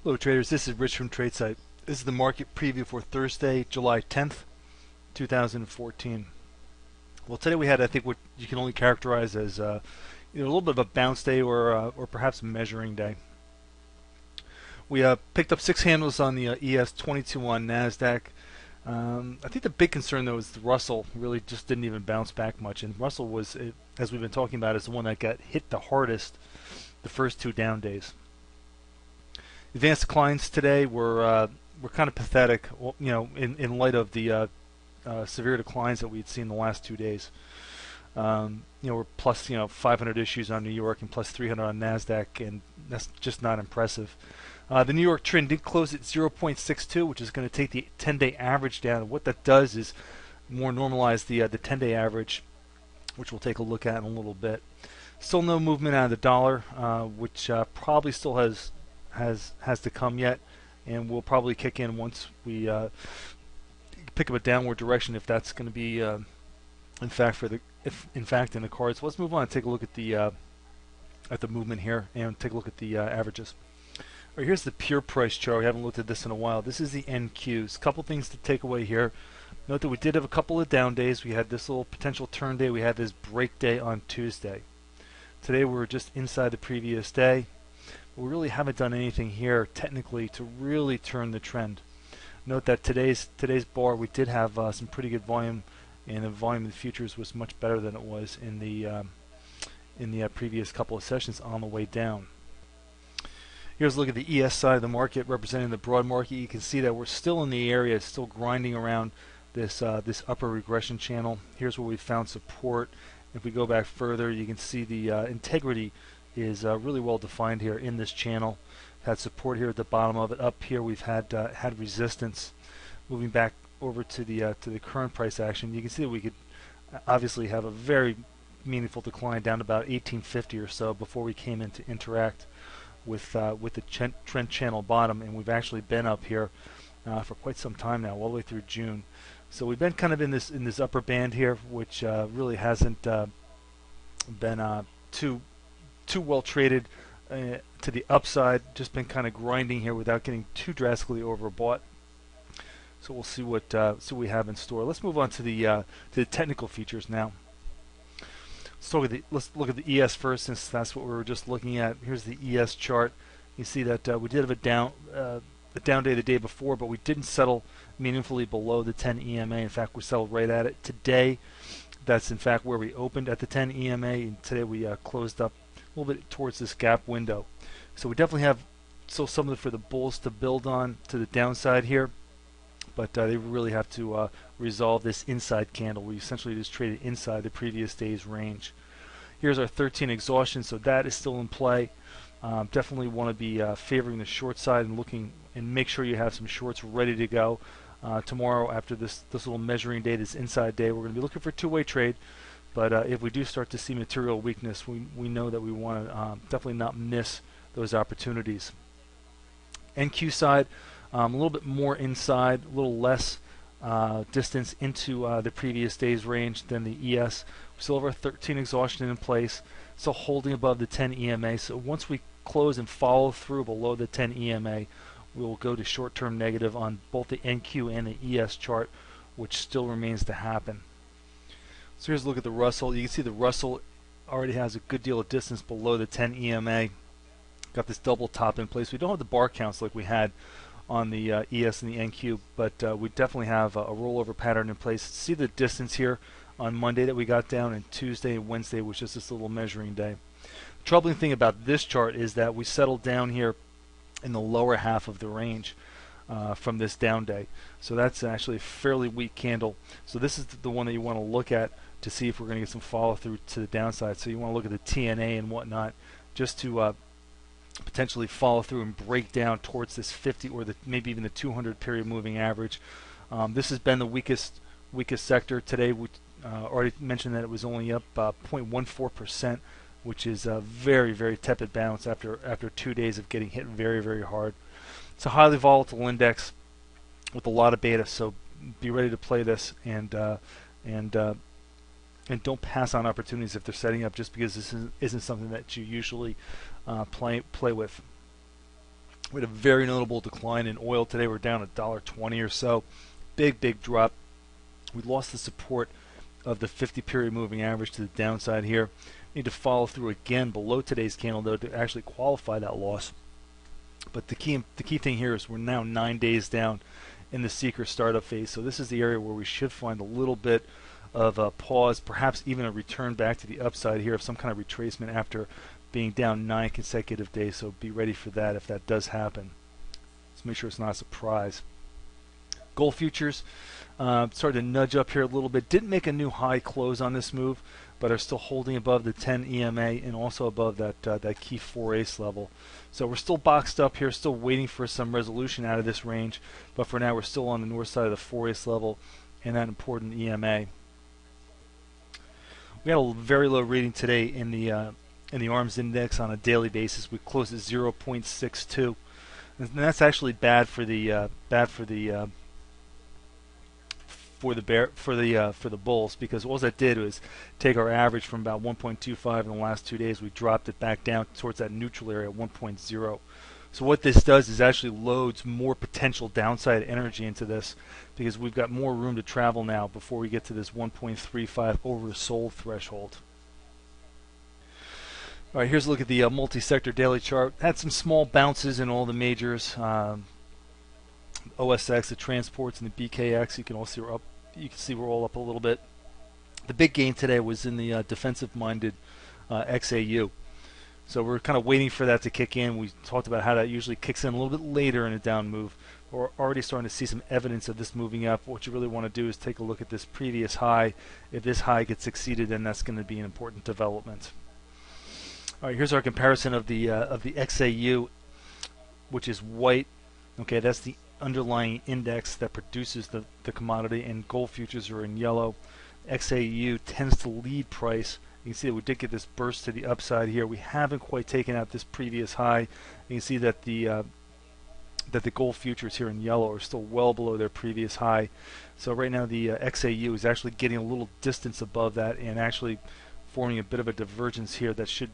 Hello traders, this is Rich from Tradesight. This is the market preview for Thursday, July 10th, 2014. Well, today we had, I think, what you can only characterize as a little bit of a bounce day or perhaps a measuring day. We picked up 6 handles on the ES22 on NASDAQ. I think the big concern, though, is the Russell really just didn't even bounce back much. And Russell was, as we've been talking about, is the one that got hit the hardest the first 2 down days. Advanced declines today were kind of pathetic, in light of the severe declines that we'd seen the last 2 days. We're plus 500 issues on New York and plus 300 on NASDAQ, and that's just not impressive. The New York trend did close at 0.62, which is going to take the 10-day average down. What that does is more normalize the 10-day average, which we'll take a look at in a little bit. Still no movement out of the dollar, which probably still has to come yet, and will probably kick in once we pick up a downward direction, if that's going to be in fact in the cards. Let's move on and take a look at the movement here and take a look at the averages. All right, here's the pure price chart. We haven't looked at this in a while. This is the NQs. A couple things to take away here. Note that we did have a couple of down days. We had this little potential turn day. We had this break day on Tuesday. Today we're just inside the previous day. We really haven't done anything here technically to really turn the trend. Note that today's bar, we did have some pretty good volume, and the volume of the futures was much better than it was in the previous couple of sessions on the way down. Here's a look at the ES side of the market representing the broad market. You can see that we're still in the area, still grinding around this upper regression channel. Here's where we found support. If we go back further, you can see the integrity is really well defined here in this channel. Had support here at the bottom of it. Up here we've had resistance. Moving back over to the current price action, you can see that we could obviously have a very meaningful decline down to about 1850 or so before we came in to interact with the trend channel bottom, and we've actually been up here for quite some time now, all the way through June. So we've been kind of in this upper band here, which really hasn't been too well traded to the upside. Just been kind of grinding here without getting too drastically overbought. So we'll see what we have in store. Let's move on to the technical features now. Let's look at the ES first, since that's what we were just looking at. Here's the ES chart. You see that we did have a down day the day before, but we didn't settle meaningfully below the 10 EMA. In fact, we settled right at it. Today, that's in fact where we opened, at the 10 EMA, and today we closed up a little bit towards this gap window. So we definitely have still something for the bulls to build on to the downside here, but they really have to resolve this inside candle. We essentially just traded inside the previous day's range. Here's our 13 exhaustion, so that is still in play. Definitely want to be favoring the short side and looking, and make sure you have some shorts ready to go. Tomorrow, after this little measuring day, this inside day, we're going to be looking for a two-way trade. But if we do start to see material weakness, we know that we want to definitely not miss those opportunities. NQ side, a little bit more inside, a little less distance into the previous day's range than the ES. We still have our 13 exhaustion in place, still holding above the 10 EMA. So once we close and follow through below the 10 EMA, we will go to short-term negative on both the NQ and the ES chart, which still remains to happen. So here's a look at the Russell. You can see the Russell already has a good deal of distance below the 10 EMA. Got this double top in place. We don't have the bar counts like we had on the ES and the NQ, but we definitely have a rollover pattern in place. See the distance here on Monday that we got down, and Tuesday and Wednesday was just this little measuring day. The troubling thing about this chart is that we settled down here in the lower half of the range from this down day. So that's actually a fairly weak candle. So this is the one that you want to look at to see if we're going to get some follow through to the downside. So you want to look at the TNA and whatnot, just to potentially follow through and break down towards this 50 or maybe even the 200 period moving average. This has been the weakest sector today. We already mentioned that it was only up 0.14%, which is a very, very tepid bounce after 2 days of getting hit very, very hard. It's a highly volatile index with a lot of beta, so be ready to play this, and don't pass on opportunities if they're setting up, just because this isn't something that you usually play with. We had a very notable decline in oil today. We're down $1.20 or so. Big drop. We lost the support of the 50-period moving average to the downside here. Need to follow through again below today's candle though to actually qualify that loss. But the key thing here is we're now 9 days down in the seeker startup phase. So this is the area where we should find a little bit of a pause, perhaps even a return back to the upside here of some kind of retracement after being down 9 consecutive days. So be ready for that if that does happen. Let's make sure it's not a surprise. Gold futures started to nudge up here a little bit. Didn't make a new high close on this move, but are still holding above the 10 EMA and also above that key 4-ace level. So we're still boxed up here, still waiting for some resolution out of this range, but for now we're still on the north side of the 4-ace level and that important EMA. We had a very low reading today in the ARMS index on a daily basis. We closed at 0.62, and that's actually bad for the bulls, because all that did was take our average from about 1.25 in the last 2 days. We dropped it back down towards that neutral area at 1.0. So what this does is actually loads more potential downside energy into this, because we've got more room to travel now before we get to this 1.35 oversold threshold. All right, here's a look at the multi-sector daily chart. Had some small bounces in all the majors. OSX, the transports, and the BKX. You can all see we're up. You can see we're all up a little bit. The big gain today was in the defensive-minded XAU. So we're kind of waiting for that to kick in. We talked about how that usually kicks in a little bit later in a down move. We're already starting to see some evidence of this moving up. What you really want to do is take a look at this previous high. If this high gets exceeded, then that's going to be an important development. All right, here's our comparison of the XAU, which is white. Okay, that's the underlying index that produces the commodity, and gold futures are in yellow. XAU tends to lead price. You can see that we did get this burst to the upside here. We haven't quite taken out this previous high. You can see that the gold futures here in yellow are still well below their previous high. So right now the XAU is actually getting a little distance above that and actually forming a bit of a divergence here that should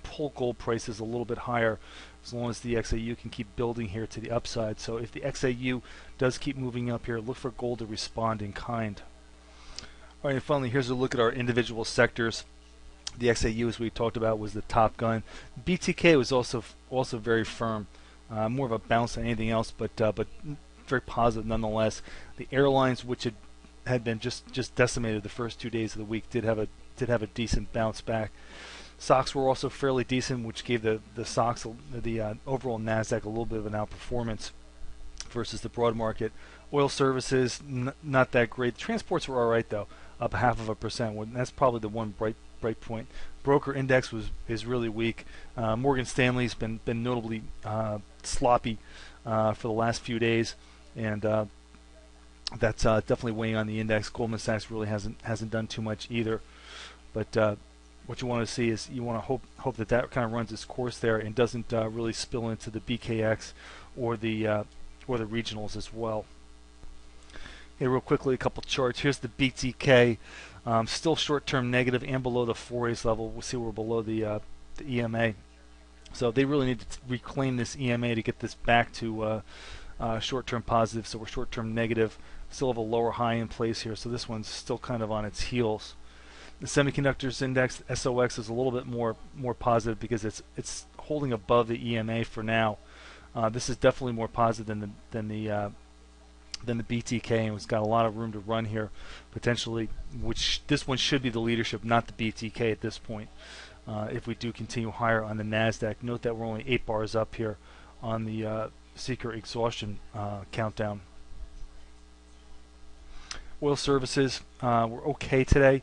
pull gold prices a little bit higher, as long as the XAU can keep building here to the upside. So if the XAU does keep moving up here, look for gold to respond in kind. All right, and finally, here's a look at our individual sectors. The XAU, as we talked about, was the top gun. BTK was also very firm, more of a bounce than anything else, but very positive nonetheless. The airlines, which had been just decimated the first 2 days of the week, did have a decent bounce back. Stocks were also fairly decent, which gave the stocks, the overall NASDAQ, a little bit of an outperformance versus the broad market. Oil services, not that great. Transports were all right though, up 0.5%. That's probably the one bright point. Broker index is really weak. Morgan Stanley's been notably sloppy for the last few days, and that's definitely weighing on the index. Goldman Sachs really hasn't done too much either, but what you want to see is you want to hope that kind of runs its course there and doesn't really spill into the BKX or the regionals as well. Okay, real quickly, a couple charts. Here's the BTK, still short-term negative and below the 4-ace level. We'll see we're below the EMA. So they really need to reclaim this EMA to get this back to short-term positive. So we're short-term negative. Still have a lower high in place here. So this one's still kind of on its heels. The semiconductors index, SOX, is a little bit more positive because it's holding above the EMA for now. This is definitely more positive than the BTK, and it's got a lot of room to run here potentially. Which this one should be the leadership, not the BTK at this point. If we do continue higher on the NASDAQ, note that we're only 8 bars up here on the seeker exhaustion countdown. Oil services were okay today.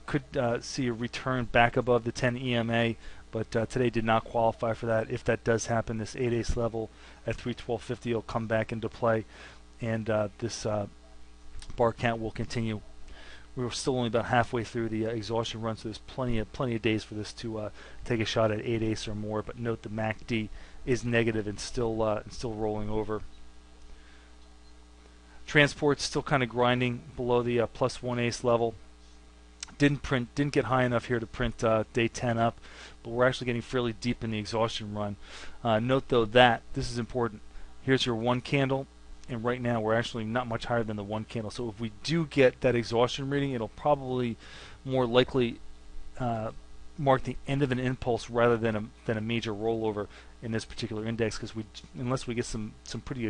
Could see a return back above the 10 EMA, but today did not qualify for that. If that does happen, this 8-ace level at 312.50 will come back into play, and this bar count will continue. We're still only about halfway through the exhaustion run, so there's plenty of days for this to take a shot at 8-ace or more. But note the MACD is negative and still rolling over. Transport's still kind of grinding below the +1 ace level. didn't get high enough here to print day 10 up, but we're actually getting fairly deep in the exhaustion run. Note though that this is important. Here's your one candle, and right now we're actually not much higher than the one candle. So if we do get that exhaustion reading, it'll probably more likely mark the end of an impulse rather than a major rollover in this particular index, because unless we get some pretty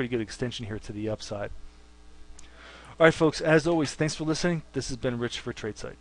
good extension here to the upside. All right, folks. As always, thanks for listening. This has been Rich for Tradesight.